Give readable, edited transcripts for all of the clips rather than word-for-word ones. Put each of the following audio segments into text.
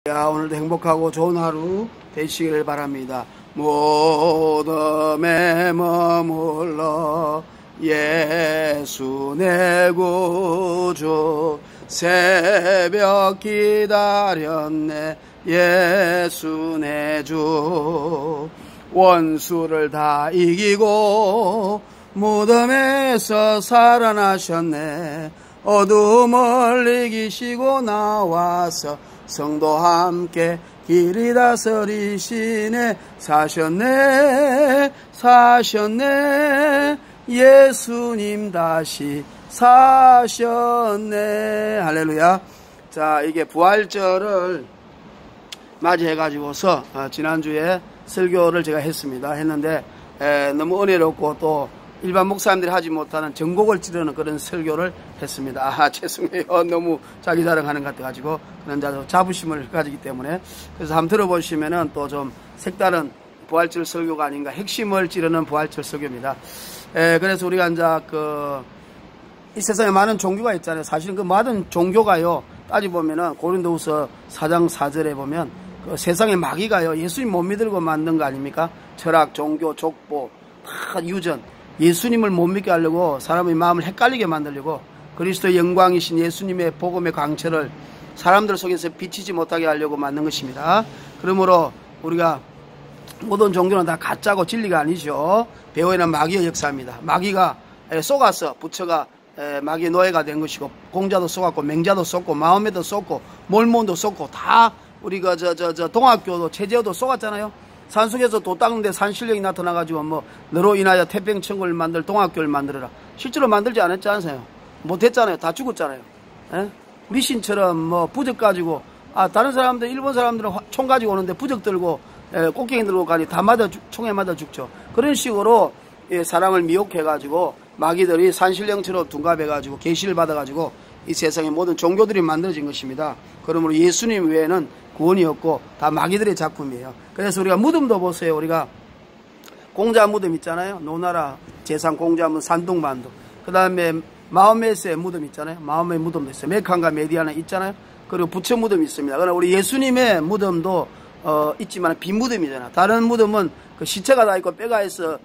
오늘도 행복하고 좋은 하루 되시기를 바랍니다. 무덤에 머물러 예수 내 구주 새벽 기다렸네 예수 내 주 원수를 다 이기고 무덤에서 살아나셨네 어둠을 이기시고 나와서 성도 함께 길이 다스리시네 사셨네 예수님 다시 사셨네 할렐루야. 자, 이게 부활절을 맞이해 가지고서 지난주에 설교를 제가 했는데 너무 은혜롭고 또 일반 목사님들이 하지 못하는 전곡을 찌르는 그런 설교를 했습니다. 죄송해요. 너무 자기 자랑하는 것 같아가지고 그런 자부심을 가지기 때문에. 그래서 한번 들어보시면은 또 좀 색다른 부활절 설교가 아닌가, 핵심을 찌르는 부활절 설교입니다. 그래서 우리가 이제 이 세상에 많은 종교가 있잖아요. 사실은 그 많은 종교가요, 따지보면은 고린도후서 4장 4절에 보면 그 세상의 마귀가요, 예수님 못 믿으려고 만든 거 아닙니까? 철학, 종교, 족보, 다 유전. 예수님을 못 믿게 하려고 사람의 마음을 헷갈리게 만들려고 그리스도의 영광이신 예수님의 복음의 광채를 사람들 속에서 비치지 못하게 하려고 만든 것입니다. 그러므로 우리가 모든 종교는 다 가짜고 진리가 아니죠. 배후에는 마귀의 역사입니다. 마귀가 속아서 부처가 마귀의 노예가 된 것이고 공자도 속았고 맹자도 속고 마음에도 속고 몰몬도 속고 다 우리가 동학교도 체제도 속았잖아요. 산속에서 도 닦는데 산신령이 나타나가지고 너로 인하여 태평천국을 만들 동학교를 만들어라. 실제로 만들지 않았지 않으세요? 못했잖아요. 다 죽었잖아요. 미신처럼 부적 가지고 다른 사람들 일본 사람들은 총 가지고 오는데 부적 들고 꽃갱이 들고 가니 다 총에 맞아 죽죠. 그런 식으로 사람을 미혹해가지고 마귀들이 산신령처럼 둔갑해가지고 계시를 받아가지고 이 세상의 모든 종교들이 만들어진 것입니다. 그러므로 예수님 외에는 구원이 없고 다 마귀들의 작품이에요. 그래서 우리가 무덤도 보세요. 우리가 공자 무덤 있잖아요. 노나라 제상 공자 무덤 산둥반도. 그 다음에 마호메스의 무덤 있잖아요. 마호메 무덤도 있어요. 메칸과 메디아는 있잖아요. 그리고 부처 무덤이 있습니다. 그러나 우리 예수님의 무덤도 있지만 빈무덤이잖아. 다른 무덤은 그 시체가 다 있고 뼈가 있어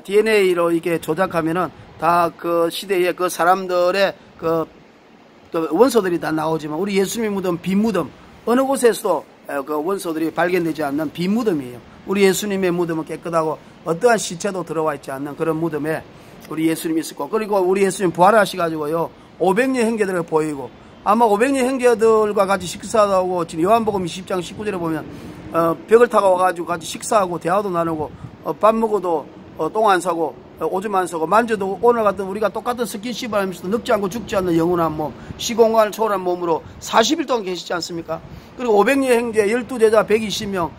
DNA로 이렇게 조작하면은 다 그 시대에 그 사람들의 그 원소들이 다 나오지만 우리 예수님의 무덤 빈무덤. 어느 곳에서도 그 원소들이 발견되지 않는 빈무덤이에요. 우리 예수님의 무덤은 깨끗하고 어떠한 시체도 들어와 있지 않는 그런 무덤에 우리 예수님이 있었고, 그리고 우리 예수님 부활하셔가지고요 500년 형제들을 보이고 아마 500년 형제들과 같이 식사도 하고 지금 요한복음 20장 19절에 보면 벽을 타고 와가지고 같이 식사하고 대화도 나누고 밥 먹어도 똥 안 싸고 오줌 안 싸고 만져도 오늘 같은 우리가 똑같은 스킨십을 하면서도 늙지 않고 죽지 않는 영원한 몸, 시공간을 초월한 몸으로 40일 동안 계시지 않습니까? 그리고 500여 형제 12제자 120명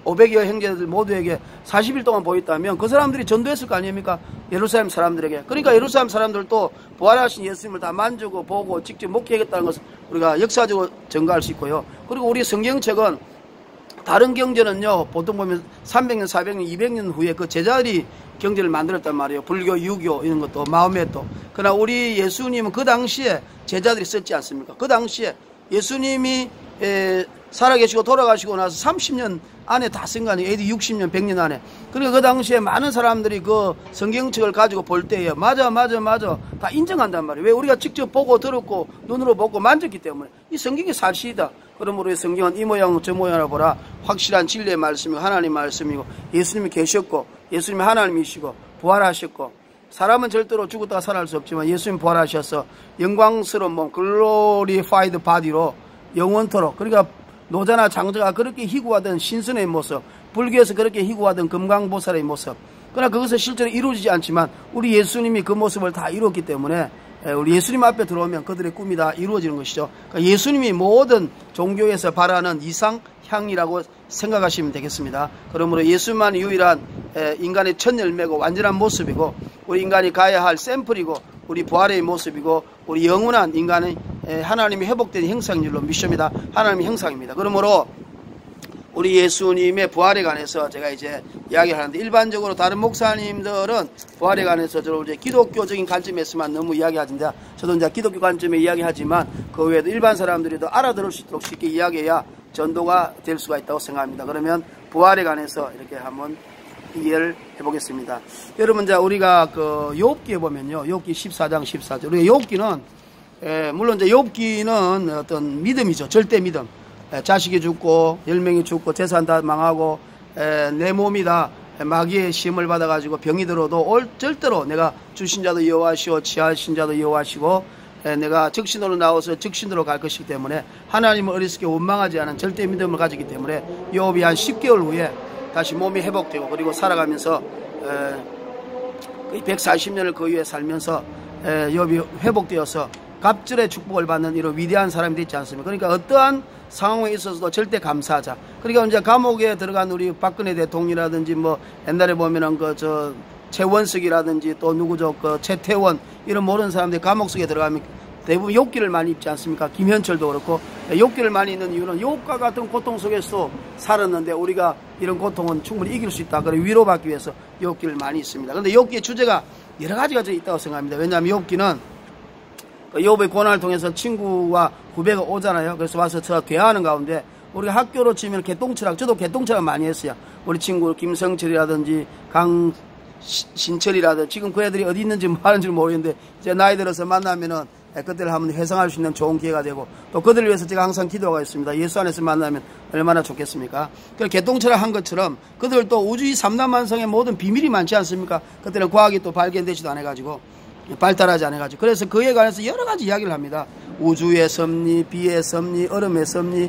500여 형제들 모두에게 40일 동안 보였다면 그 사람들이 전도했을 거 아닙니까? 예루살렘 사람들에게. 그러니까 예루살렘 사람들도 부활하신 예수님을 다 만지고 보고 직접 목회하겠다는 것을 우리가 역사적으로 증거할 수 있고요. 그리고 우리 성경책은 다른 경제는요, 보통 보면 300년, 400년, 200년 후에 그 제자들이 경제를 만들었단 말이에요. 불교, 유교, 이런 것도, 마음에도. 그러나 우리 예수님은 그 당시에 제자들이 썼지 않습니까? 그 당시에 예수님이 살아계시고 돌아가시고 나서 30년 안에 다 쓴 거 아니에요? AD 60년, 100년 안에. 그러니까 그 당시에 많은 사람들이 그 성경책을 가지고 볼 때에 맞아. 다 인정한단 말이에요. 왜? 우리가 직접 보고 들었고 눈으로 보고 만졌기 때문에. 이 성경이 사실이다. 그러므로 이 성경은 이 모양 저 모양을 보라. 확실한 진리의 말씀이고 하나님의 말씀이고 예수님이 계셨고 예수님이 하나님이시고 부활하셨고 사람은 절대로 죽었다가 살아날 수 없지만 예수님 부활하셔서 영광스러운 몸, 글로리파이드 바디로 영원토록, 그러니까 노자나 장자가 그렇게 희구하던 신선의 모습, 불교에서 그렇게 희구하던 금강보살의 모습, 그러나 그것은 실제로 이루어지지 않지만 우리 예수님이 그 모습을 다 이루었기 때문에 우리 예수님 앞에 들어오면 그들의 꿈이 다 이루어지는 것이죠. 그러니까 예수님이 모든 종교에서 바라는 이상향이라고 생각하시면 되겠습니다. 그러므로 예수만 유일한 인간의 첫 열매고 완전한 모습이고 우리 인간이 가야 할 샘플이고 우리 부활의 모습이고 우리 영원한 인간의 하나님이 회복된 형상인 줄로 믿습니다. 하나님의 형상입니다. 그러므로 우리 예수님의 부활에 관해서 제가 이제 이야기하는데, 일반적으로 다른 목사님들은 부활에 관해서 저로 이제 기독교적인 관점에서만 너무 이야기하는데, 저도 이제 기독교 관점에 이야기하지만 그 외에도 일반 사람들이 더 알아들을 수 있도록 쉽게 이야기해야 전도가 될 수가 있다고 생각합니다. 그러면 부활에 관해서 이렇게 한번 이해를 해보겠습니다. 여러분, 자, 우리가 그 욥기에 보면요, 욥기 14장 14절. 우리가 욥기는, 물론 이제 욥기는 어떤 믿음이죠. 절대 믿음. 자식이 죽고, 10명이 죽고, 재산 다 망하고, 내 몸이 다 마귀의 시험을 받아가지고 병이 들어도 절대로 내가 주신 자도 여호와시오, 취하신 자도 여호와시고, 내가 적신으로 나와서 적신으로 갈 것이기 때문에 하나님을 어리석게 원망하지 않은 절대 믿음을 가지기 때문에 욥이 한 10개월 후에 다시 몸이 회복되고, 그리고 살아가면서 140년을 그 위에 살면서 욥이 회복되어서 갑절의 축복을 받는 이런 위대한 사람이 됐지 않습니까? 그러니까 어떠한 상황에 있어서도 절대 감사하자. 그러니까 이제 감옥에 들어간 우리 박근혜 대통령이라든지 뭐 옛날에 보면은 최원석이라든지 또 누구죠, 최태원, 이런 모르는 사람들이 감옥 속에 들어가면 대부분 욥기를 많이 입지 않습니까? 김현철도 그렇고. 욥기를 많이 읽는 이유는 욥과 같은 고통 속에서 살았는데 우리가 이런 고통은 충분히 이길 수 있다. 그래 위로받기 위해서 욥기를 많이 읽습니다. 그런데 욥기의 주제가 여러 가지가 있다고 생각합니다. 왜냐하면 욥기는 욥의 고난을 통해서 친구와 후배가 오잖아요. 그래서 와서 저 대화하는 가운데, 우리가 학교로 치면 개똥철학, 저도 개똥철학 많이 했어요. 우리 친구 김성철이라든지 강신철이라든지, 지금 그 애들이 어디 있는지 뭐 하는지 모르겠는데, 이제 나이 들어서 만나면은 그때를 한번 회상할 수 있는 좋은 기회가 되고, 또 그들을 위해서 제가 항상 기도하고 있습니다. 예수 안에서 만나면 얼마나 좋겠습니까? 그 개똥철학 한 것처럼 그들도 우주의 3단만성의 모든 비밀이 많지 않습니까? 그때는 과학이 또 발견되지도 않아가지고, 발달하지 않아가지고. 그래서 그에 관해서 여러 가지 이야기를 합니다. 우주의 섭리, 비의 섭리, 얼음의 섭리,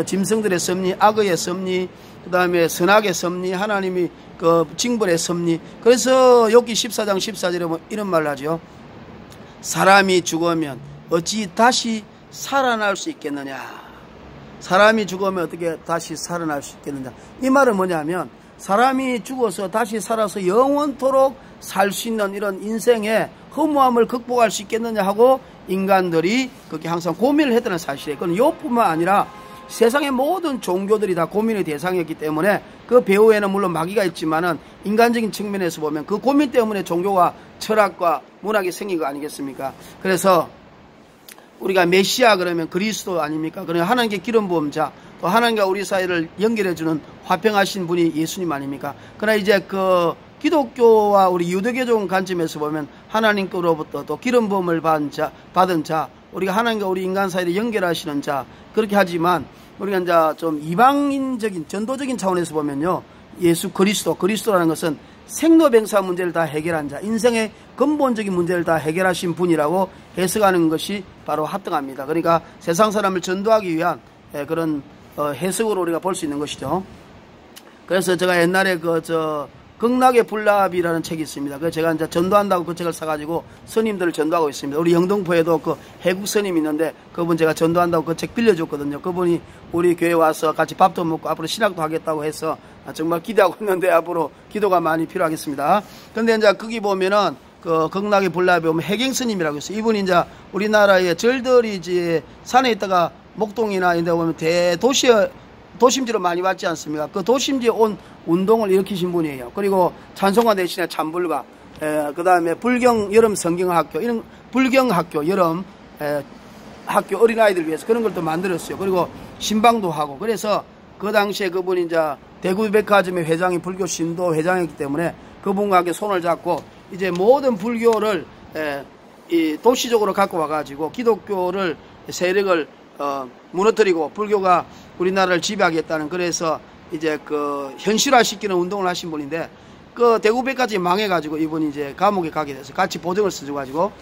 짐승들의 섭리, 악의 섭리, 그 다음에 선악의 섭리, 하나님이 징벌의 섭리. 그래서 욥기 14장 14절에 이런 말을 하죠. 사람이 죽으면 어찌 다시 살아날 수 있겠느냐. 사람이 죽으면 어떻게 다시 살아날 수 있겠느냐. 이 말은 뭐냐면, 사람이 죽어서 다시 살아서 영원토록 살 수 있는 이런 인생의 허무함을 극복할 수 있겠느냐 하고 인간들이 그렇게 항상 고민을 했다는 사실이에요. 그건 욥뿐만 아니라 세상의 모든 종교들이 다 고민의 대상이었기 때문에, 그 배후에는 물론 마귀가 있지만은 인간적인 측면에서 보면 그 고민 때문에 종교와 철학과 문학이 생긴 거 아니겠습니까? 그래서 우리가 메시아 그러면 그리스도 아닙니까? 그러면 하나님께 기름 부은 자, 또 하나님과 우리 사이를 연결해주는 화평하신 분이 예수님 아닙니까? 그러나 이제 기독교와 우리 유대교적 관점에서 보면 하나님께로부터 또 기름 부음을 받은 자, 우리가 하나님과 우리 인간 사이를 연결하시는 자, 그렇게 하지만 우리가 이제 좀 이방인적인 전도적인 차원에서 보면요, 예수 그리스도라는 것은 생로병사 문제를 다 해결한 자, 인생의 근본적인 문제를 다 해결하신 분이라고 해석하는 것이 바로 합당합니다. 그러니까 세상 사람을 전도하기 위한 그런 해석으로 우리가 볼 수 있는 것이죠. 그래서 제가 옛날에 극락의 불납이라는 책이 있습니다. 그래서 제가 이제 전도한다고 그 책을 사가지고 스님들을 전도하고 있습니다. 우리 영등포에도 해국 스님이 있는데 그분 제가 전도한다고 그 책 빌려줬거든요. 그분이 우리 교회 와서 같이 밥도 먹고 앞으로 신학도 하겠다고 해서 정말 기대하고 있는데 앞으로 기도가 많이 필요하겠습니다. 근데 이제 거기 보면은 극락의 불납에 보면 해경 스님이라고 있어요. 이분이 이제 우리나라의 절들이 이제 산에 있다가 목동이나 이런 데 보면 도심지로 많이 왔지 않습니까? 그 도심지에 온 운동을 일으키신 분이에요. 그리고 찬송가 대신에 찬불가, 그 다음에 불경 여름 성경학교, 이런 불경학교 여름 학교 어린아이들 위해서 그런 걸 또 만들었어요. 그리고 신방도 하고. 그래서 그 당시에 그분이 이제 대구백화점의 회장이 불교 신도 회장이기 때문에 그분과 함께 손을 잡고 이제 모든 불교를 이 도시적으로 갖고 와가지고 기독교를 세력을 무너뜨리고 불교가 우리나라를 지배하겠다는, 그래서 이제 현실화시키는 운동을 하신 분인데, 대구백까지 망해가지고 이분이 이제 감옥에 가게 돼서 같이 보증을 써줘가지고,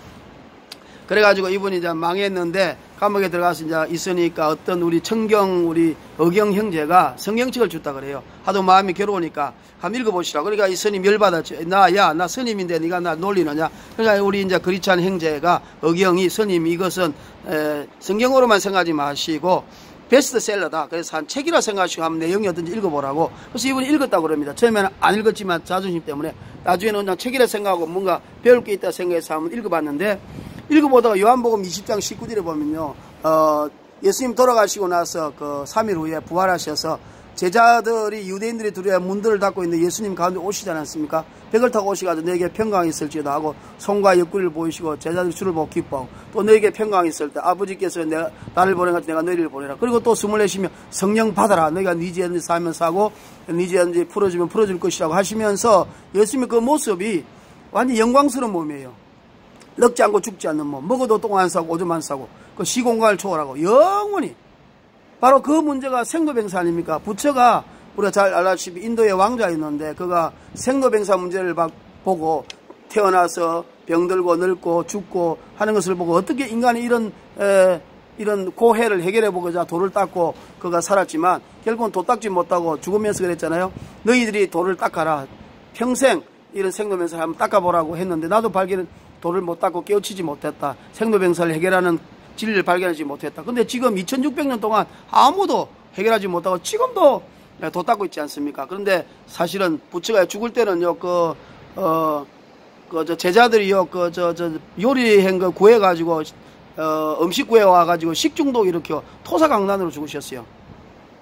그래가지고 이분이 이제 망했는데 감옥에 들어가서 이제 있으니까 어떤 우리 우리 어경 형제가 성경책을 줬다 그래요. 하도 마음이 괴로우니까 한번 읽어보시라. 그러니까 이 스님 열받았죠. 나 스님인데 네가 나 놀리느냐. 그러니까 우리 이제 그리찬 형제가 어경이 스님 이것은 성경으로만 생각하지 마시고 베스트셀러다. 그래서 한 책이라 생각하시고 한번 내용이 어떤지 읽어보라고. 그래서 이분이 읽었다고 그럽니다. 처음에는 안 읽었지만 자존심 때문에 나중에는 그냥 책이라 생각하고 뭔가 배울 게 있다 생각해서 한번 읽어봤는데, 읽어보다가 요한복음 20장 19절에 보면요, 예수님 돌아가시고 나서 3일 후에 부활하셔서 제자들이 유대인들이 들어야 문들을 닫고 있는데 예수님 가운데 오시지 않았습니까? 백을 타고 오시가지고 너에게 평강이 있을지어다 하고 손과 옆구리를 보이시고 제자들이 주를 보고 기뻐하고 또 너에게 평강이 있을 때 아버지께서 나를 보내가지고 내가 너희를 보내라. 그리고 또 숨을 내쉬며 성령 받아라. 너희가 네 죄든지 사면 사고 네 죄든지 풀어주면 풀어줄 것이라고 하시면서 예수님의 그 모습이 완전 영광스러운 몸이에요. 늙지 않고 죽지 않는 몸, 먹어도 똥 안 싸고 오줌 안 싸고 그 시공간을 초월하고 영원히 바로 그 문제가 생로병사 아닙니까? 부처가 우리가 잘 알다시피 인도에 왕자 있는데 그가 생로병사 문제를 보고 태어나서 병들고 늙고 죽고 하는 것을 보고 어떻게 인간이 이런 고해를 해결해 보고자 돌을 닦고 그가 살았지만 결국은 도 닦지 못하고 죽으면서 그랬잖아요. 너희들이 돌을 닦아라. 평생 이런 생로병사를 한번 닦아보라고 했는데 나도 돌을 못 닦고 깨우치지 못했다. 생로병사를 해결하는 진리를 발견하지 못했다. 근데 지금 2600년 동안 아무도 해결하지 못하고 지금도 도 닦고 있지 않습니까? 그런데 사실은 부처가 죽을 때는요, 제자들이요, 요리한 거 구해가지고, 음식 구해와가지고 식중독 일으켜 토사강난으로 죽으셨어요.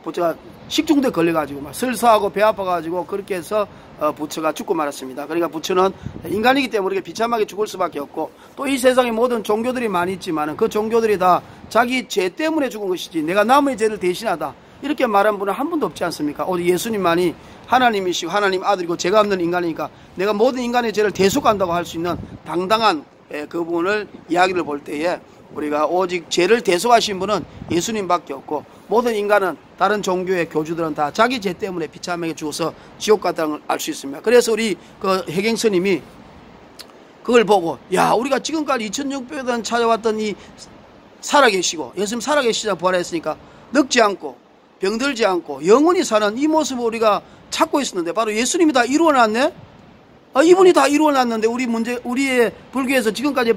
부처가 식중독에 걸려가지고 막 설사하고 배 아파가지고 그렇게 해서 부처가 죽고 말았습니다. 그러니까 부처는 인간이기 때문에 비참하게 죽을 수밖에 없고 또 이 세상에 모든 종교들이 많이 있지만 그 종교들이 다 자기 죄 때문에 죽은 것이지 내가 남의 죄를 대신하다 이렇게 말한 분은 한 분도 없지 않습니까? 오직 예수님만이 하나님이시고 하나님 아들이고 죄가 없는 인간이니까 내가 모든 인간의 죄를 대속한다고 할 수 있는 당당한 그분을 이야기를 볼 때에 우리가 오직 죄를 대속하신 분은 예수님밖에 없고 모든 인간은 다른 종교의 교주들은 다 자기 죄 때문에 비참하게 죽어서 지옥 갔다는 걸 알 수 있습니다. 그래서 우리 그 해경스님이 그걸 보고 야 우리가 지금까지 2600년 찾아왔던 이 살아계시고 예수님 살아계시자 부활했으니까 늙지 않고 병들지 않고 영원히 사는 이 모습을 우리가 찾고 있었는데 바로 예수님이 다 이루어놨네. 이분이 다 이루어놨는데 우리의 불교에서 지금까지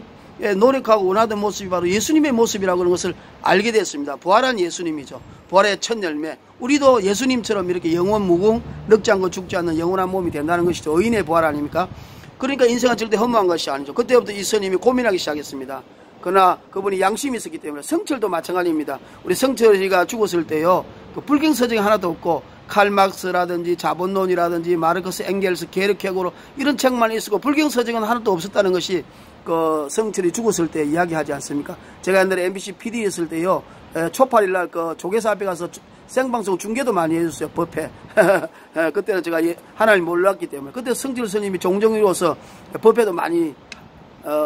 노력하고 원하던 모습이 바로 예수님의 모습이라고 하는 것을 알게 됐습니다. 부활한 예수님이죠. 부활의 첫 열매. 우리도 예수님처럼 이렇게 영원 무궁 늙지 않고 죽지 않는 영원한 몸이 된다는 것이죠. 의인의 부활 아닙니까? 그러니까 인생은 절대 허무한 것이 아니죠. 그때부터 이 스님이 고민하기 시작했습니다. 그러나 그분이 양심이 있었기 때문에 성철도 마찬가지입니다. 우리 성철이가 죽었을 때요. 그 불경 서적이 하나도 없고 칼막스라든지 자본론이라든지 마르크스 엥겔스 게르케고로 이런 책만 있었고 불경 서적은 하나도 없었다는 것이 그 성철이 죽었을 때 이야기하지 않습니까? 제가 옛날에 MBC PD였을 때요, 초팔일날 그 조계사 앞에 가서 생방송 중계도 많이 해줬어요, 법회. 그때는 제가 하나님 몰랐기 때문에. 그때 성철 스님이 종종 이루어서 법회도 많이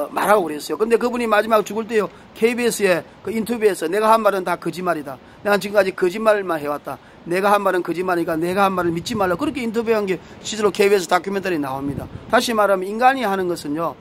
말하고 그랬어요. 근데 그분이 마지막 죽을 때요, KBS의 그 인터뷰에서 내가 한 말은 다 거짓말이다. 내가 지금까지 거짓말만 해왔다. 내가 한 말은 거짓말이니까 내가 한 말을 믿지 말라. 그렇게 인터뷰한 게 실제로 KBS 다큐멘터리 나옵니다. 다시 말하면 인간이 하는 것은요,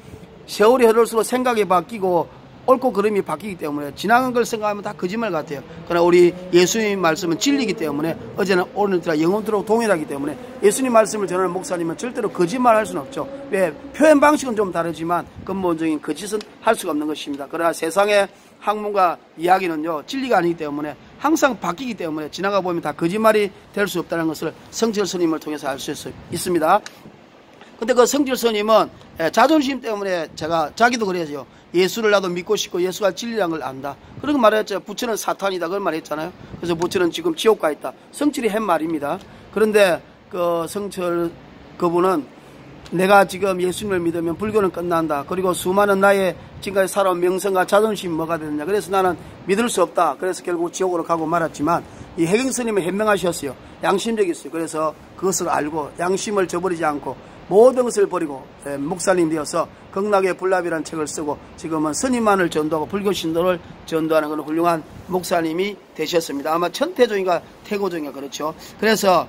세월이 흐를수록 생각이 바뀌고 옳고 그름이 바뀌기 때문에 지나간 걸 생각하면 다 거짓말 같아요. 그러나 우리 예수님 말씀은 진리이기 때문에 어제는 오늘이라 영원토록 동일하기 때문에 예수님 말씀을 전하는 목사님은 절대로 거짓말할 수는 없죠. 왜? 표현 방식은 좀 다르지만 근본적인 거짓은 할 수가 없는 것입니다. 그러나 세상의 학문과 이야기는요 진리가 아니기 때문에 항상 바뀌기 때문에 지나가 보면 다 거짓말이 될 수 없다는 것을 성철 스님을 통해서 알 수 있습니다. 근데 그 성철 스님은 자존심 때문에 자기도 그래요. 예수를 나도 믿고 싶고 예수가 진리라는 걸 안다. 그렇게 말했죠. 부처는 사탄이다. 그걸 말했잖아요. 그래서 부처는 지금 지옥 가 있다. 성철이 한 말입니다. 그런데 그 성철 그분은 내가 지금 예수님을 믿으면 불교는 끝난다. 그리고 수많은 나의 지금까지 살아온 명성과 자존심 뭐가 되느냐. 그래서 나는 믿을 수 없다. 그래서 결국 지옥으로 가고 말았지만 이 해경 스님은 현명하셨어요. 양심적이었어요. 그래서 그것을 알고 양심을 저버리지 않고 모든 것을 버리고 목사님 되어서 극락의 불납이라는 책을 쓰고 지금은 스님만을 전도하고 불교 신도를 전도하는 그런 훌륭한 목사님이 되셨습니다. 아마 천태종인가 태고종인가 그렇죠. 그래서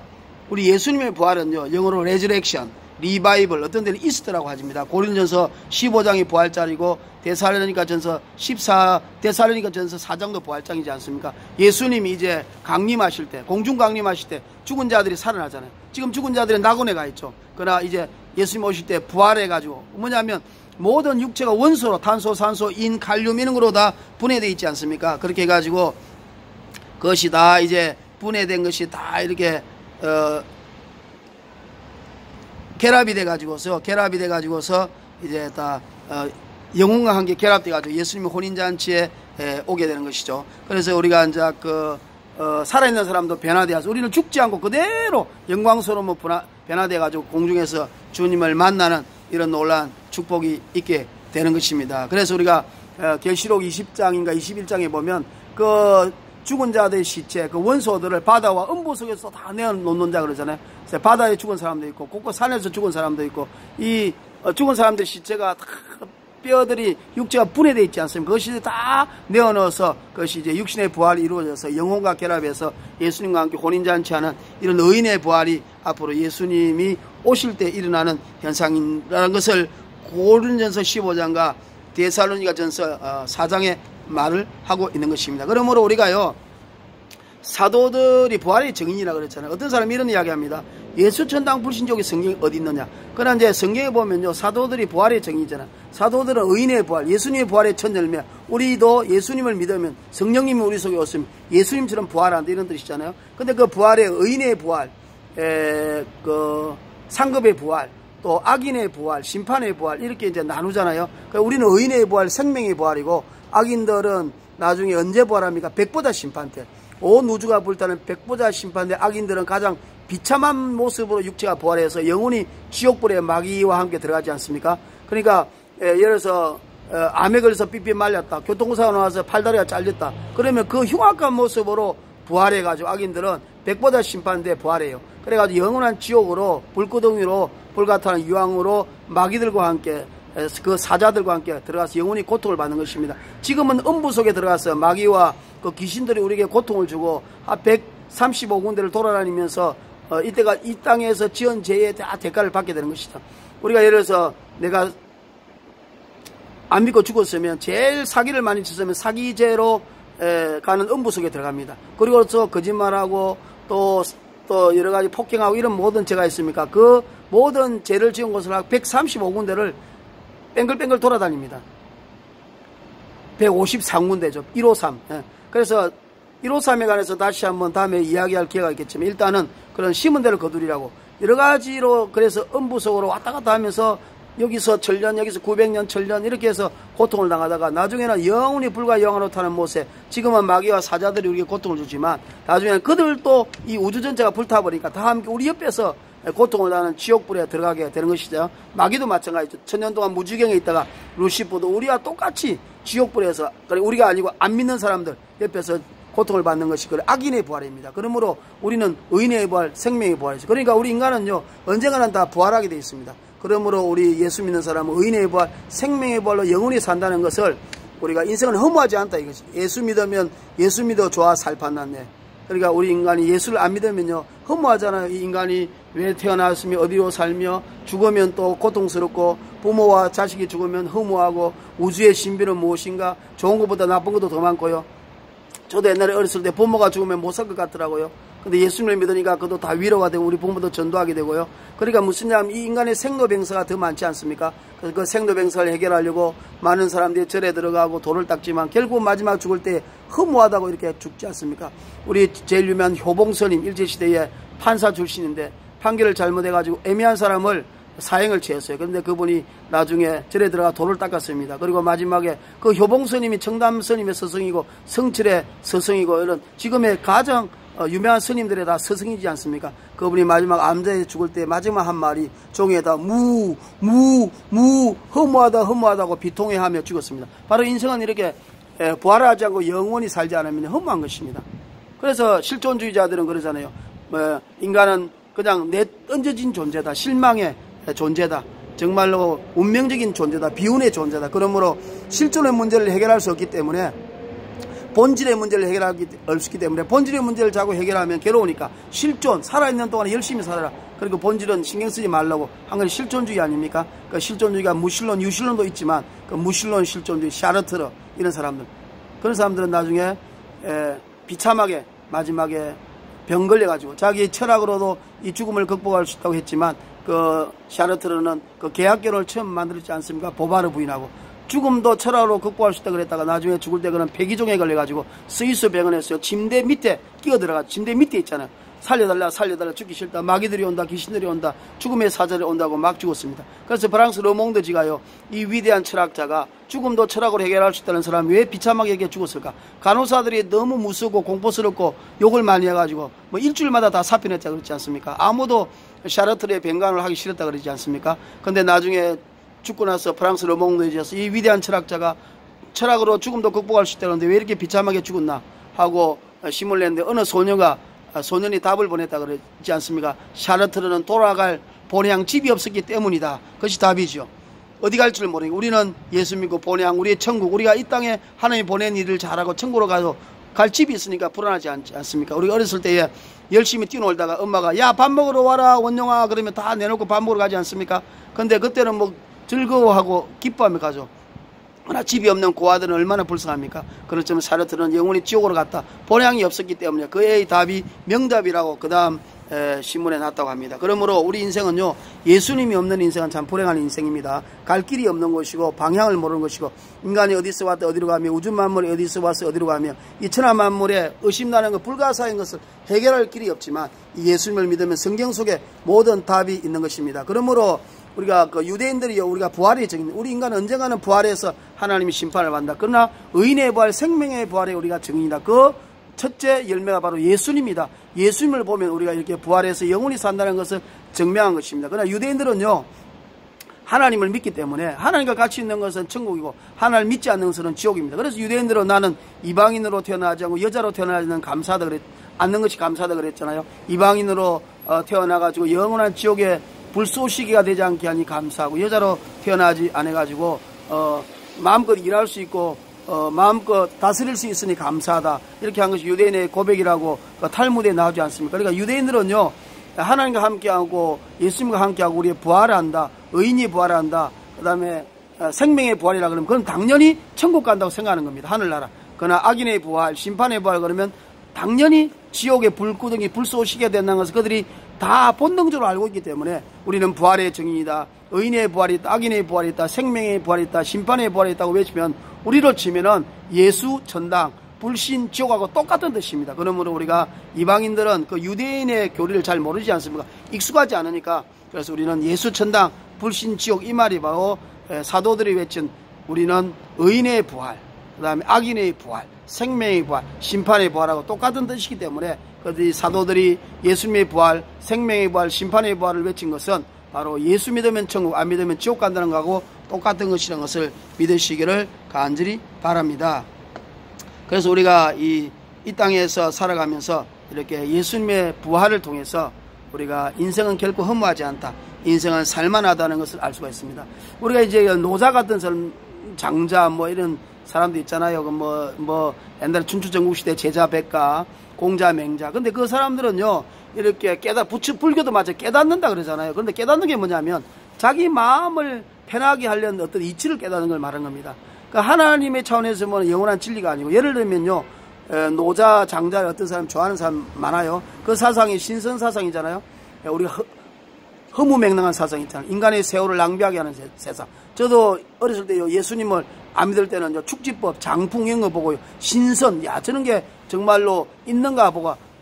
우리 예수님의 부활은요 영어로 레저렉션, 리바이벌 어떤 데는 이스트라고 하십니다. 고린전서 15장이 부활절이고 데살로니가 전서 4장도 부활장이지 않습니까? 예수님이 이제 강림하실 때 공중 강림하실 때 죽은 자들이 살아나잖아요. 지금 죽은 자들이 낙원에 가 있죠. 그러나 이제 예수님 오실 때 부활해가지고 뭐냐면 모든 육체가 원소로 탄소, 산소, 인, 칼륨 이런 거로 다 분해되어 있지 않습니까? 그렇게 해가지고 그것이 다 이제 분해된 것이 다 이렇게 결합이 돼가지고서 이제 다 영혼과 함께 결합돼가지고 예수님의 혼인잔치에 오게 되는 것이죠. 그래서 우리가 이제 살아있는 사람도 변화되어서 우리는 죽지 않고 그대로 영광스러운 변화되어가지고 공중에서 주님을 만나는 이런 놀라운 축복이 있게 되는 것입니다. 그래서 우리가 계시록 20장인가 21장에 보면 그 죽은 자들의 시체, 그 원소들을 바다와 음부 속에서 다 내어놓는 자 그러잖아요. 그래서 바다에 죽은 사람도 있고 곳곳 산에서 죽은 사람도 있고 이 죽은 사람들의 시체가 다 뼈들이 육체가 분해되어 있지 않습니까? 그것이 다 내어넣어서 그것이 이제 육신의 부활이 이루어져서 영혼과 결합해서 예수님과 함께 혼인잔치하는 이런 의인의 부활이 앞으로 예수님이 오실 때 일어나는 현상이라는 것을 고린전서 15장과 데살로니가전서 4장의 말을 하고 있는 것입니다. 그러므로 우리가요, 사도들이 부활의 증인이라 그랬잖아요. 어떤 사람이 이런 이야기합니다. 예수 천당 불신족의 성경이 어디 있느냐. 그러나 이제 성경에 보면요, 사도들이 부활의 증인이잖아요. 사도들은 의인의 부활, 예수님의 부활의 첫 열매. 우리도 예수님을 믿으면 성령님이 우리 속에 없으면 예수님처럼 부활한다 이런 뜻이잖아요. 근데 그 부활의 의인의 부활, 그 상급의 부활, 또 악인의 부활, 심판의 부활 이렇게 이제 나누잖아요. 그러니까 우리는 의인의 부활, 생명의 부활이고 악인들은 나중에 언제 부활합니까? 백보자 심판 때. 온 우주가 불타는 백보자 심판 때 악인들은 가장 비참한 모습으로 육체가 부활해서 영혼이 지옥불의 마귀와 함께 들어가지 않습니까? 그러니까 예를 들어서 암에 걸려서 삐삐 말렸다, 교통사고 나와서 팔다리가 잘렸다, 그러면 그 흉악한 모습으로 부활해가지고 악인들은 백보자 심판 때 부활해요. 그래가지고 영원한 지옥으로 불구덩이로 불같은 유황으로 마귀들과 함께 그 사자들과 함께 들어가서 영원히 고통을 받는 것입니다. 지금은 음부 속에 들어가서 마귀와 그 귀신들이 우리에게 고통을 주고 135군데를 돌아다니면서 이때가 이 땅에서 지은 죄의 다 대가를 받게 되는 것이다. 우리가 예를 들어서 내가 안 믿고 죽었으면 제일 사기를 많이 쳤으면 사기죄로 가는 음부 속에 들어갑니다. 그리고 또 거짓말하고 또 여러 가지 폭행하고 이런 모든 죄가 있습니까? 그 모든 죄를 지은 곳을 135군데를 뺑글뺑글 돌아다닙니다. 153군데죠. 153. 그래서 153에 관해서 다시 한번 다음에 이야기할 기회가 있겠지만 일단은 그런 심은 대로 거두리라고 여러 가지로 그래서 음부 속으로 왔다 갔다 하면서 여기서 1000년, 여기서 900년, 1000년 이렇게 해서 고통을 당하다가 나중에는 영원히 불과 영원으로 타는 모세, 지금은 마귀와 사자들이 우리에게 고통을 주지만 나중에는 그들도 이 우주 전체가 불타버리니까 다 함께 우리 옆에서 고통을 당하는 지옥불에 들어가게 되는 것이죠. 마귀도 마찬가지죠. 1000년 동안 무지경에 있다가 루시퍼도 우리와 똑같이 지옥불에서, 우리가 아니고 안 믿는 사람들 옆에서 고통을 받는 것이 그 악인의 부활입니다. 그러므로 우리는 의인의 부활, 생명의 부활이죠. 그러니까 우리 인간은요, 언젠가는 다 부활하게 되어 있습니다. 그러므로 우리 예수 믿는 사람은 의인의 부활, 생명의 부활로 영원히 산다는 것을 우리가 인생은 허무하지 않다 이것이. 예수 믿으면 예수 믿어 좋아 살 판났네. 그러니까 우리 인간이 예수를 안 믿으면요 허무하잖아요. 이 인간이 왜 태어났으며 어디로 살며 죽으면 또 고통스럽고 부모와 자식이 죽으면 허무하고 우주의 신비는 무엇인가, 좋은 것보다 나쁜 것도 더 많고요. 저도 옛날에 어렸을 때 부모가 죽으면 못 살 것 같더라고요. 근데 예수님을 믿으니까 그것도 다 위로가 되고 우리 부모도 전도하게 되고요. 그러니까 무슨 냐면 이 인간의 생로병사가 더 많지 않습니까? 그래서 그 생로병사를 해결하려고 많은 사람들이 절에 들어가고 돌을 닦지만 결국 마지막 죽을 때 허무하다고 이렇게 죽지 않습니까? 우리 제일 유명한 효봉스님, 일제시대의 판사 출신인데 판결을 잘못해가지고 애매한 사람을 사형을 취했어요. 그런데 그분이 나중에 절에 들어가 돌을 닦았습니다. 그리고 마지막에 그 효봉스님이 청담스님의 스승이고 성철의 스승이고 이런 지금의 가장 유명한 스님들의 다 스승이지 않습니까? 그분이 마지막 암자에 죽을 때 마지막 한 말이 종이에다 무 허무하다고 비통해하며 죽었습니다. 바로 인생은 이렇게 부활하지 않고 영원히 살지 않으면 허무한 것입니다. 그래서 실존주의자들은 그러잖아요. 인간은 그냥 내던져진 존재다, 실망의 존재다, 정말로 운명적인 존재다, 비운의 존재다. 그러므로 실존의 문제를 해결할 수 없기 때문에 본질의 문제를 해결하기 어렵기 때문에 본질의 문제를 자꾸 해결하면 괴로우니까 실존, 살아있는 동안에 열심히 살아라. 그리고 본질은 신경 쓰지 말라고 한 건 실존주의 아닙니까? 그 실존주의가 무신론, 유신론도 있지만 그 무신론, 실존주의, 샤르트르 이런 사람들, 그런 사람들은 나중에 비참하게 마지막에 병 걸려가지고 자기 철학으로도 이 죽음을 극복할 수 있다고 했지만 그 샤르트르는 그 계약결혼을 처음 만들었지 않습니까? 보바르 부인하고. 죽음도 철학으로 극복할 수 있다 그랬다가 나중에 죽을 때 그는 폐기종에 걸려가지고 스위스 병원에서 침대 밑에 끼어 들어가, 침대 밑에 있잖아요. 살려달라 살려달라 죽기 싫다 마귀들이 온다 귀신들이 온다 죽음의 사자들이 온다고 막 죽었습니다. 그래서 프랑스 르몽드지가요 이 위대한 철학자가 죽음도 철학으로 해결할 수 있다는 사람이 왜 비참하게 이렇게 죽었을까? 간호사들이 너무 무섭고 공포스럽고 욕을 많이 해가지고 뭐 일주일마다 다 사표냈자 그랬지 않습니까? 아무도 샤르트르의 병간을 하기 싫었다 그러지 않습니까? 근데 나중에 죽고 나서 프랑스 르몽드지에서 이 위대한 철학자가 철학으로 죽음도 극복할 수 있다는데 왜 이렇게 비참하게 죽었나 하고 심을 냈는데 어느 소년이 답을 보냈다 그러지 않습니까? 샤르트르는 돌아갈 본향 집이 없었기 때문이다. 그것이 답이죠. 어디 갈지를 모르니까 우리는 예수 믿고 본향 우리의 천국 우리가 이 땅에 하나님이 보낸 일을 잘하고 천국으로 가서 갈 집이 있으니까 불안하지 않습니까? 우리가 어렸을 때에 열심히 뛰놀다가 엄마가 야 밥 먹으러 와라 원영아 그러면 다 내놓고 밥 먹으러 가지 않습니까? 근데 그때는 뭐 즐거워하고 기뻐하며 가죠. 그러나 집이 없는 고아들은 얼마나 불쌍합니까? 그렇지만 샤르트르는 영원히 지옥으로 갔다. 본향이 없었기 때문에 그의 답이 명답이라고 그 다음 신문에 났다고 합니다. 그러므로 우리 인생은요 예수님이 없는 인생은 참 불행한 인생입니다. 갈 길이 없는 것이고 방향을 모르는 것이고 인간이 어디서 왔다 어디로 가며 우주 만물이 어디서 와서 어디로 가며 이 천하 만물에 의심나는 것 불가사인 것을 해결할 길이 없지만 이 예수님을 믿으면 성경 속에 모든 답이 있는 것입니다. 그러므로 우리가 그 유대인들이요 우리가 부활의 증인 우리 인간은 언젠가는 부활해서 하나님이 심판을 받는다. 그러나 의인의 부활 생명의 부활에 우리가 증인이다. 그 첫째 열매가 바로 예수님이다. 예수님을 보면 우리가 이렇게 부활해서 영원히 산다는 것을 증명한 것입니다. 그러나 유대인들은요 하나님을 믿기 때문에 하나님과 같이 있는 것은 천국이고 하나님을 믿지 않는 것은 지옥입니다. 그래서 유대인들은 나는 이방인으로 태어나지 않고 여자로 태어나지는 않는 것이 감사하다 그랬잖아요. 이방인으로 태어나가지고 영원한 지옥에 불쏘시개가 되지 않게 하니 감사하고 여자로 태어나지 않아가지고 마음껏 일할 수 있고 마음껏 다스릴 수 있으니 감사하다 이렇게 한 것이 유대인의 고백이라고 탈무드에 나오지 않습니까? 그러니까 유대인들은요 하나님과 함께하고 예수님과 함께하고 우리의 부활을 한다 의인이 부활을 한다 그 다음에 생명의 부활이라 그러면 그건 당연히 천국 간다고 생각하는 겁니다. 하늘나라. 그러나 악인의 부활 심판의 부활 그러면 당연히 지옥의 불구덩이 불쏘시게 된다는 것을 그들이 다 본능적으로 알고 있기 때문에 우리는 부활의 증인이다. 의인의 부활이 있다. 악인의 부활이 있다. 생명의 부활이 있다. 심판의 부활이 있다고 외치면 우리로 치면은 예수 천당 불신 지옥하고 똑같은 뜻입니다. 그러므로 우리가 이방인들은 그 유대인의 교리를 잘 모르지 않습니까? 익숙하지 않으니까 그래서 우리는 예수 천당 불신 지옥 이 말이 바로 사도들이 외친 우리는 의인의 부활 그 다음에 악인의 부활 생명의 부활 심판의 부활하고 똑같은 뜻이기 때문에 그 사도들이 예수님의 부활 생명의 부활 심판의 부활을 외친 것은 바로 예수 믿으면 천국 안 믿으면 지옥 간다는 거하고 똑같은 것이라는 것을 믿으시기를 간절히 바랍니다. 그래서 우리가 이 땅에서 살아가면서 이렇게 예수님의 부활을 통해서 우리가 인생은 결코 허무하지 않다. 인생은 살만하다는 것을 알 수가 있습니다. 우리가 이제 노자 같은 사람, 장자 뭐 이런 사람도 있잖아요. 뭐 옛날에 춘추전국시대 제자 백가, 공자 맹자. 근데 그 사람들은요 이렇게 불교도 마찬가지 깨닫는다 그러잖아요. 그런데 깨닫는 게 뭐냐면 자기 마음을 편하게 하려는 어떤 이치를 깨닫는 걸 말하는 겁니다. 그러니까 하나님의 차원에서 보면 영원한 진리가 아니고 예를 들면요 노자 장자 어떤 사람 좋아하는 사람 많아요. 그 사상이 신선 사상이잖아요. 우리가 허무맹랑한 사상이 있잖아요. 인간의 세월을 낭비하게 하는 세상. 저도 어렸을 때요 예수님을 안 믿을 때는 축지법 장풍 이런 거 보고요 신선 야 저런 게 정말로 있는가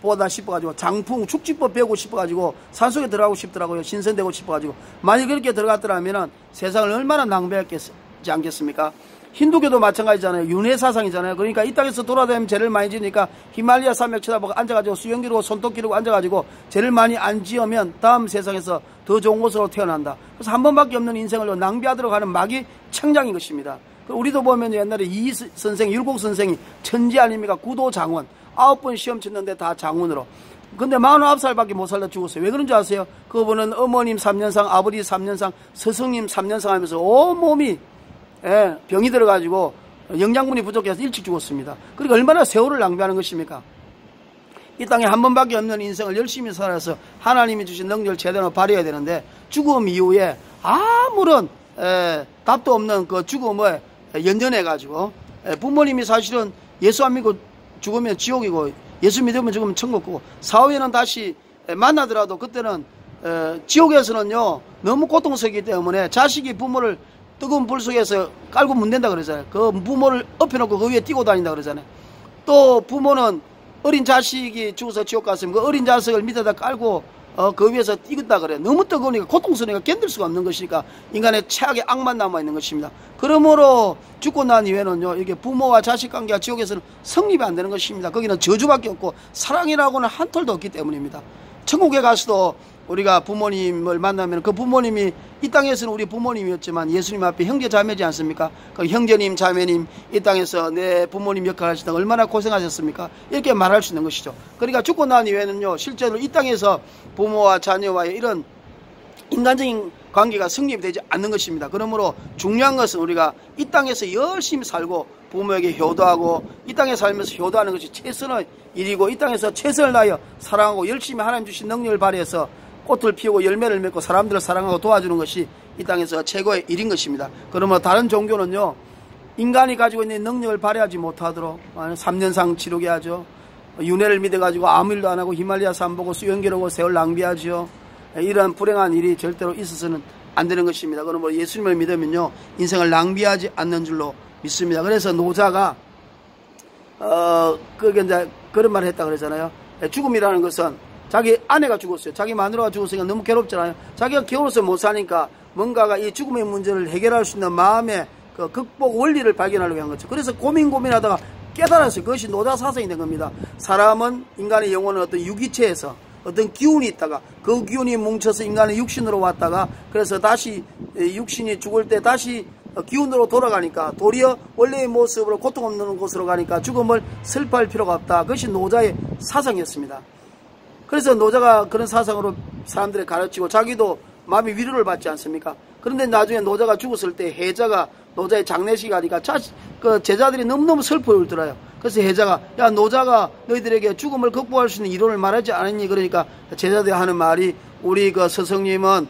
보다 싶어가지고 장풍 축지법 배우고 싶어가지고 산속에 들어가고 싶더라고요. 신선되고 싶어가지고 만약 그렇게 들어갔더라면은 세상을 얼마나 낭비했지 않겠습니까? 힌두교도 마찬가지잖아요. 윤회 사상이잖아요. 그러니까 이 땅에서 돌아다니면 죄를 많이 지으니까 히말리아 산맥 쳐다보고 앉아가지고 수영 기르고 손톱 기르고 앉아가지고 죄를 많이 안 지으면 다음 세상에서 더 좋은 곳으로 태어난다. 그래서 한 번밖에 없는 인생을 낭비하도록 하는 막이 청장인 것입니다. 우리도 보면 옛날에 이 선생, 율곡 선생이 천지 아닙니까? 구도장원 9번 시험 쳤는데 다 장원으로. 근데 49살밖에 못 살다 죽었어요. 왜 그런지 아세요? 그분은 어머님 3년상, 아버지 3년상, 스승님 3년상 하면서 온몸이 병이 들어가지고 영양분이 부족해서 일찍 죽었습니다. 그러니까 얼마나 세월을 낭비하는 것입니까? 이 땅에 한 번밖에 없는 인생을 열심히 살아서 하나님이 주신 능력을 제대로 발휘해야 되는데 죽음 이후에 아무런 답도 없는 그 죽음을 연연해가지고 부모님이 사실은 예수 안 믿고 죽으면 지옥이고 예수 믿으면 죽으면 천국이고 사후에는 다시 만나더라도 그때는 지옥에서는요 너무 고통스럽기 때문에 자식이 부모를 뜨거운 불 속에서 깔고 문댄다 그러잖아요. 그 부모를 엎혀놓고 그 위에 뛰고 다닌다 그러잖아요. 또 부모는 어린 자식이 죽어서 지옥 갔으면 그 어린 자식을 밑에다 깔고 그 위에서 뛰겠다 그래. 너무 뜨거우니까 고통스러우니까 견딜 수가 없는 것이니까 인간의 최악의 악만 남아있는 것입니다. 그러므로 죽고 난 이후에는요, 이게 부모와 자식 관계가 지옥에서는 성립이 안 되는 것입니다. 거기는 저주밖에 없고 사랑이라고는 한 톨도 없기 때문입니다. 천국에 가서도 우리가 부모님을 만나면 그 부모님이 이 땅에서는 우리 부모님이었지만 예수님 앞에 형제 자매지 않습니까? 그 형제님 자매님 이 땅에서 내 부모님 역할을 하시다가 얼마나 고생하셨습니까? 이렇게 말할 수 있는 것이죠. 그러니까 죽고 난 이후에는요, 실제로 이 땅에서 부모와 자녀와의 이런 인간적인 관계가 성립이 되지 않는 것입니다. 그러므로 중요한 것은 우리가 이 땅에서 열심히 살고 부모에게 효도하고 이 땅에 살면서 효도하는 것이 최선의 일이고, 이 땅에서 최선을 다하여 사랑하고 열심히 하나님 주신 능력을 발휘해서 꽃을 피우고 열매를 맺고 사람들을 사랑하고 도와주는 것이 이 땅에서 최고의 일인 것입니다. 그러면 다른 종교는요, 인간이 가지고 있는 능력을 발휘하지 못하도록 3년상 치르게 하죠. 윤회를 믿어가지고 아무 일도 안 하고 히말라야 산 보고 수영기로고 세월 낭비하죠. 이런 불행한 일이 절대로 있어서는 안 되는 것입니다. 그러므로 예수님을 믿으면요, 인생을 낭비하지 않는 줄로 믿습니다. 그래서 노자가 그게 이제 그런 말을 했다 그러잖아요. 죽음이라는 것은 자기 아내가 죽었어요. 자기 마누라가 죽었으니까 너무 괴롭잖아요. 자기가 겨울에서 못 사니까 뭔가가 이 죽음의 문제를 해결할 수 있는 마음의 그 극복 원리를 발견하려고 한 거죠. 그래서 고민하다가 깨달았어요. 그것이 노자 사상이 된 겁니다. 사람은, 인간의 영혼은 어떤 유기체에서 어떤 기운이 있다가 그 기운이 뭉쳐서 인간의 육신으로 왔다가, 그래서 다시 육신이 죽을 때 다시 기운으로 돌아가니까 도리어 원래의 모습으로 고통 없는 곳으로 가니까 죽음을 슬퍼할 필요가 없다. 그것이 노자의 사상이었습니다. 그래서 노자가 그런 사상으로 사람들을 가르치고 자기도 마음의 위로를 받지 않습니까? 그런데 나중에 노자가 죽었을 때 해자가 노자의 장례식 하니까 그 제자들이 너무너무 슬퍼 울더라요. 그래서 해자가, 야, 노자가 너희들에게 죽음을 극복할 수 있는 이론을 말하지 않았니? 그러니까 제자들이 하는 말이, 우리 그 스승님은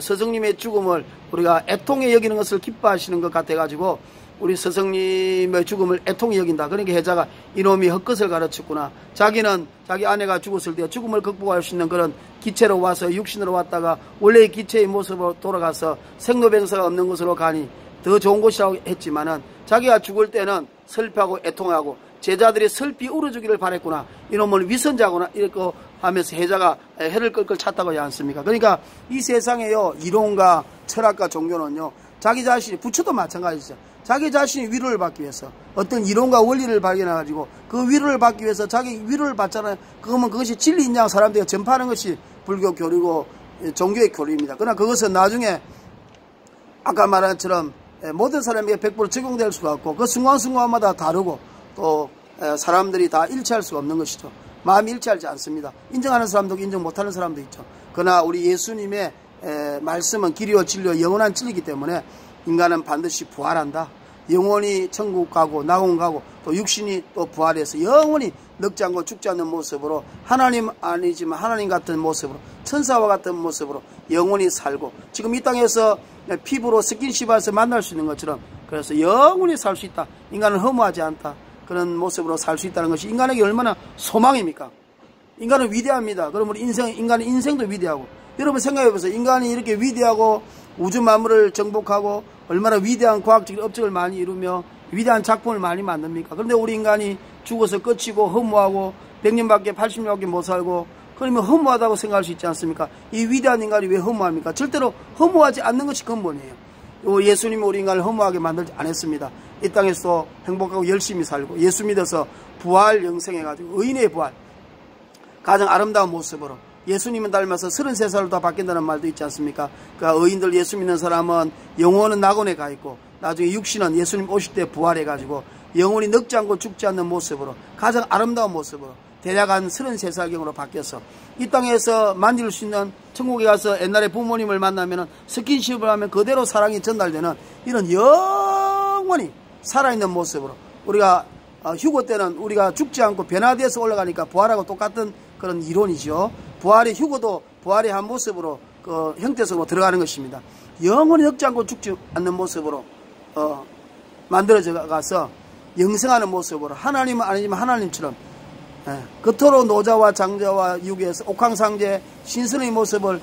스승님의 죽음을 우리가 애통에 여기는 것을 기뻐하시는 것 같아가지고 우리 스승님의 죽음을 애통에 여긴다. 그러니까 해자가 이놈이 헛것을 가르쳤구나. 자기는 자기 아내가 죽었을 때 죽음을 극복할 수 있는 그런 기체로 와서 육신으로 왔다가 원래의 기체의 모습으로 돌아가서 생로병사가 없는 곳으로 가니 더 좋은 곳이라고 했지만은, 자기가 죽을 때는 슬퍼하고 애통하고 제자들이 슬피 울어주기를 바랬구나. 이놈은 위선자구나. 이렇게 하면서 해자가 해를 끌끌 찼다고 하지 않습니까? 그러니까 이 세상에요, 이론과 철학과 종교는요, 자기 자신이, 부처도 마찬가지죠. 자기 자신이 위로를 받기 위해서 어떤 이론과 원리를 발견해가지고 그 위로를 받기 위해서 자기 위로를 받잖아요. 그러면 그것이 진리인 양 사람들이 전파하는 것이 불교 교리고 종교의 교리입니다. 그러나 그것은 나중에 아까 말한 것처럼 모든 사람에게 100% 적용될 수가 없고, 그 순간순간마다 다르고 또 사람들이 다 일치할 수가 없는 것이죠. 마음이 일치하지 않습니다. 인정하는 사람도 있고 인정 못하는 사람도 있죠. 그러나 우리 예수님의 말씀은 길이요 진리요 영원한 진리이기 때문에 인간은 반드시 부활한다. 영원히 천국 가고 낙원 가고 또 육신이 또 부활해서 영원히 늙지 않고 죽지 않는 모습으로, 하나님 아니지만 하나님 같은 모습으로, 천사와 같은 모습으로 영원히 살고, 지금 이 땅에서 피부로 스킨십해서 만날 수 있는 것처럼, 그래서 영원히 살 수 있다. 인간은 허무하지 않다. 그런 모습으로 살 수 있다는 것이 인간에게 얼마나 소망입니까? 인간은 위대합니다. 그러면 인간의 인생도 위대하고, 여러분 생각해보세요. 인간이 이렇게 위대하고 우주 만물을 정복하고 얼마나 위대한 과학적인 업적을 많이 이루며 위대한 작품을 많이 만듭니까? 그런데 우리 인간이 죽어서 끝이고 허무하고 100년밖에 80년밖에 못 살고, 그러면 허무하다고 생각할 수 있지 않습니까? 이 위대한 인간이 왜 허무합니까? 절대로 허무하지 않는 것이 근본이에요. 예수님이 우리 인간을 허무하게 만들지 않았습니다. 이 땅에서 행복하고 열심히 살고 예수 믿어서 부활 영생해가지고 의인의 부활, 가장 아름다운 모습으로 예수님은 닮아서 33살로 다 바뀐다는 말도 있지 않습니까? 그러니까 의인들, 예수 믿는 사람은 영혼은 낙원에 가 있고 나중에 육신은 예수님 오실 때 부활해가지고 영혼이 늙지 않고 죽지 않는 모습으로, 가장 아름다운 모습으로 대략 한 33살경으로 바뀌어서 이 땅에서 만질 수 있는, 천국에 가서 옛날에 부모님을 만나면 스킨십을 하면 그대로 사랑이 전달되는 이런 영원히 살아있는 모습으로, 우리가 휴거 때는 우리가 죽지 않고 변화되어서 올라가니까 부활하고 똑같은 그런 이론이죠. 부활의 휴거도 부활의 한 모습으로 그 형태 속으로 들어가는 것입니다. 영원히 늙지 않고 죽지 않는 모습으로 만들어져 가서 영생하는 모습으로, 하나님은 아니지만 하나님처럼 겉으로 노자와 장자와 유괴에서 옥황상제 신선의 모습을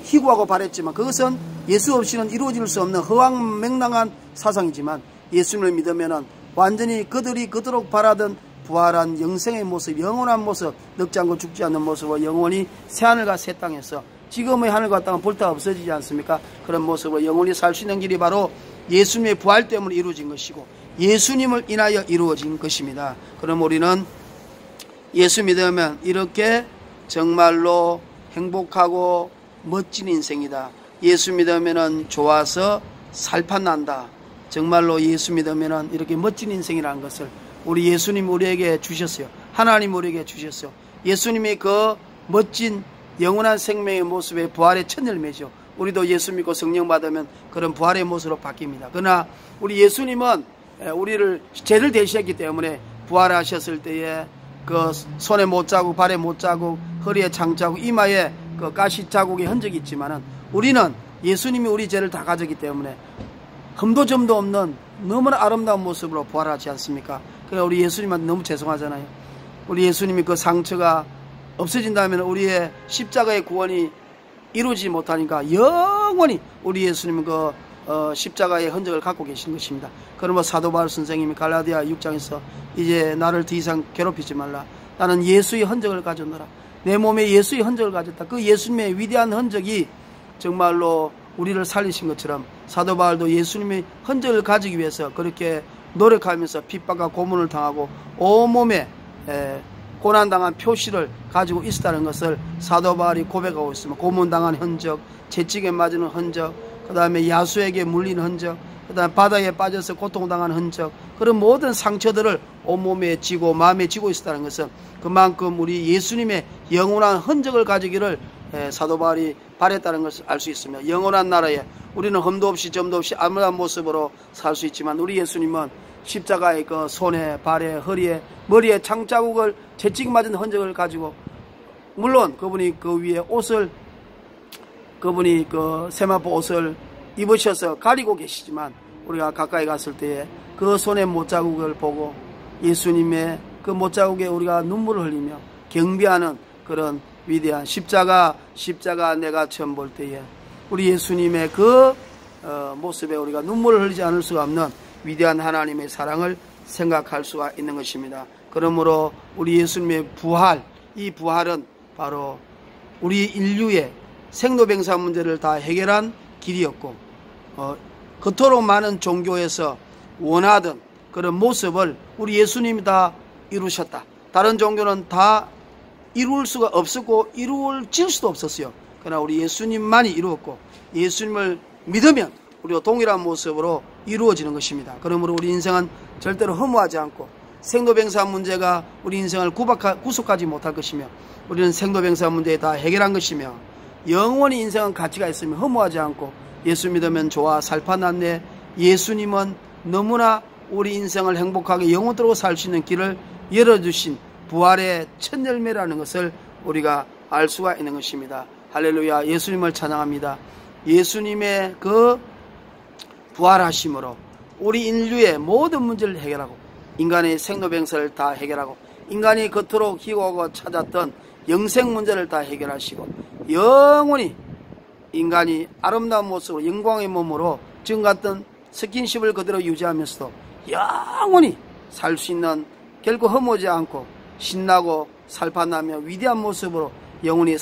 희구하고 바랬지만, 그것은 예수 없이는 이루어질 수 없는 허황맹랑한 사상이지만, 예수님을 믿으면 완전히 그들이 그토록 바라던 부활한 영생의 모습, 영원한 모습, 늙지 않고 죽지 않는 모습으로 영원히 새하늘과 새 땅에서 지금의 하늘과 땅은 불타 없어지지 않습니까? 그런 모습으로 영원히 살 수 있는 길이 바로 예수님의 부활 때문에 이루어진 것이고 예수님을 인하여 이루어진 것입니다. 그럼 우리는 예수 믿으면 이렇게 정말로 행복하고 멋진 인생이다. 예수 믿으면 좋아서 살판난다. 정말로 예수 믿으면 이렇게 멋진 인생이라는 것을 우리 예수님 우리에게 주셨어요. 하나님 우리에게 주셨어요. 예수님이 그 멋진 영원한 생명의 모습의 부활의 첫 열매죠. 우리도 예수 믿고 성령 받으면 그런 부활의 모습으로 바뀝니다. 그러나 우리 예수님은 우리를 죄를 대신했기 때문에 부활하셨을 때에 그 손에 못자국, 발에 못자국, 허리에 창자국, 이마에 그 가시 자국의 흔적이 있지만은 우리는 예수님이 우리 죄를 다 가졌기 때문에 흠도 점도 없는 너무나 아름다운 모습으로 부활하지 않습니까? 그러니까 우리 예수님한테 너무 죄송하잖아요. 우리 예수님이 그 상처가 없어진다면 우리의 십자가의 구원이 이루어지지 못하니까 영원히 우리 예수님은 그 십자가의 흔적을 갖고 계신 것입니다. 그러면 사도 바울 선생님이 갈라디아 6장에서 이제 나를 더 이상 괴롭히지 말라. 나는 예수의 흔적을 가졌노라. 내 몸에 예수의 흔적을 가졌다. 그 예수님의 위대한 흔적이 정말로 우리를 살리신 것처럼 사도 바울도 예수님의 흔적을 가지기 위해서 그렇게 노력하면서 핍박과 고문을 당하고 온몸에 고난당한 표시를 가지고 있었다는 것을 사도 바울이 고백하고 있습니다. 고문당한 흔적, 채찍에 맞은 흔적, 그 다음에 야수에게 물린 흔적, 그 다음에 바다에 빠져서 고통당한 흔적, 그런 모든 상처들을 온몸에 지고 마음에 지고 있었다는 것은 그만큼 우리 예수님의 영원한 흔적을 가지기를 사도 바울이 바랬다는 것을 알 수 있습니다. 영원한 나라에 우리는 흠도 없이 점도 없이 아무런 모습으로 살 수 있지만 우리 예수님은 십자가의 그 손에, 발에, 허리에, 머리에 창자국을 채찍 맞은 흔적을 가지고 물론 그분이 그 위에 옷을 그분이 그 세마포 옷을 입으셔서 가리고 계시지만 우리가 가까이 갔을 때에 그 손의 못자국을 보고 예수님의 그 못자국에 우리가 눈물을 흘리며 경배하는 그런 위대한 십자가 내가 처음 볼 때에 우리 예수님의 그 모습에 우리가 눈물을 흘리지 않을 수가 없는 위대한 하나님의 사랑을 생각할 수가 있는 것입니다. 그러므로 우리 예수님의 부활, 이 부활은 바로 우리 인류의 생로병사 문제를 다 해결한 길이었고 그토록 많은 종교에서 원하던 그런 모습을 우리 예수님이 다 이루셨다. 다른 종교는 다 이룰 수가 없었고 이루어질 수도 없었어요. 그러나 우리 예수님만이 이루었고 예수님을 믿으면 우리가 동일한 모습으로 이루어지는 것입니다. 그러므로 우리 인생은 절대로 허무하지 않고 생로병사 문제가 우리 인생을 구속하지 못할 것이며 우리는 생로병사 문제에 다 해결한 것이며 영원히 인생은 가치가 있으며 허무하지 않고 예수 믿으면 좋아 살판났네. 예수님은 너무나 우리 인생을 행복하게 영원토록 살 수 있는 길을 열어주신 부활의 첫 열매라는 것을 우리가 알 수가 있는 것입니다. 할렐루야. 예수님을 찬양합니다. 예수님의 그 부활하심으로 우리 인류의 모든 문제를 해결하고 인간의 생로병사를 다 해결하고 인간이 그토록 희고하고 찾았던 영생 문제를 다 해결하시고 영원히 인간이 아름다운 모습으로 영광의 몸으로 지금 같은 스킨십을 그대로 유지하면서도 영원히 살 수 있는 결코 허무하지 않고 신나고 살판나며 위대한 모습으로 영원히